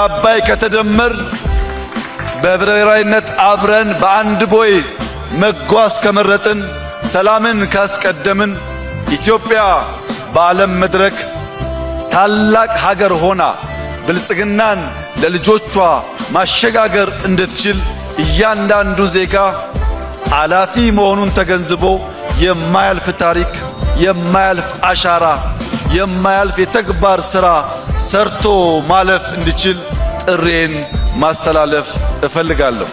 አባይ ከተደመር በህብረ ብሔራዊነት አብረን በአንድ ቦይ መጓዝ ከመረጥን ሰላምን ካስቀደምን ኢትዮጵያ በዓለም መድረክ ታላቅ ሀገር ሆና ብልጽግናን ለልጆቿ ማሸጋገር እንድትችል እያንዳንዱ ዜጋ አላፊ መሆኑን ተገንዝቦ የማያልፍ ታሪክ፣ የማያልፍ አሻራ፣ የማያልፍ የተግባር ሥራ ሰርቶ ማለፍ እንዲችል ጥሬን ማስተላለፍ እፈልጋለሁ።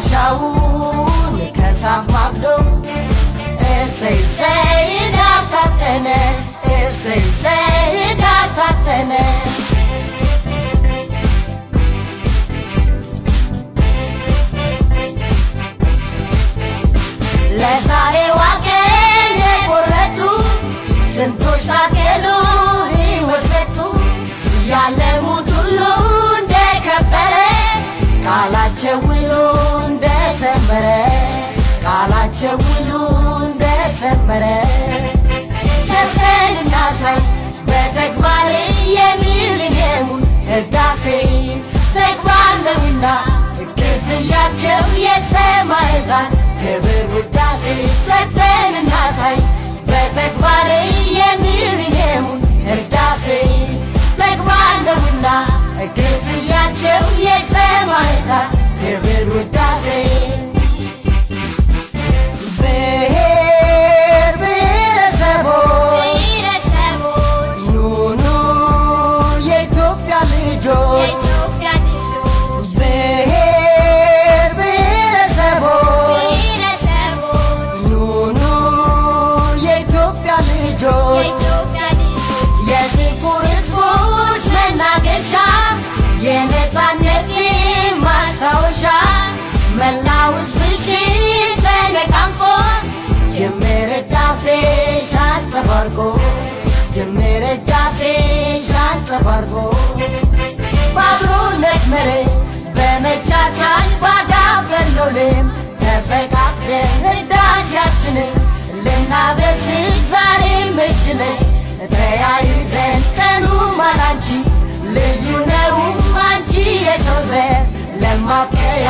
ቆሻሻውን ከሳፍ ማግዶ እሰይ እሰይ ዳር ታጠነ፣ እሰይ እሰይ ዳር ታጠነ። ለዛሬዋ ቀን የቆረጡ ስንቶች ታገሉ ሕይወት ሰጡ። ያለሙት ሁሉ እንደከበረ ቃላቸው ውሎ እንደሰመረ፣ ቃላቸው ውሎ እንደሰመረ ሰርተን እናሳይ በተግባር የሚሊኒየሙን ህዳሴ ተግባር ነውና ክፍያቸው የሰማዕታት ክብር ውዳሴ። ሰርተን እናሳይ በተግባር የሚሊኒየሙን ህዳሴ ተግባር ነውና ክፍያቸው የሰማዕታት ክብር ውዳሴ። ብሔር ብሔረሰቦች ኑኑ የኢትዮጵያ ልጆች፣ ብሔር ብሔረሰቦች ኑኑ የኢትዮጵያ ልጆች፣ የጥቁር ሕዝቦች መናገሻ የነፃነት ማስታወሻ መላው ሕዝብሽን ተነቃንቆ ጅምር ህዳሴሽ አንጸባርቆ፣ ጅምር ህዳሴሽ አንጸባርቆ በአብሮነት መርህ በመቻቻል ባዳበርነው ልም ተፈቃቅደን ህዳሴያችንን ልናበስር ዛሬም እጅ ለእጅ ተያይዘን ቀኑ ማላንቺ ልዩ ነው አንቺ የሰው ዘር ለማብቀያ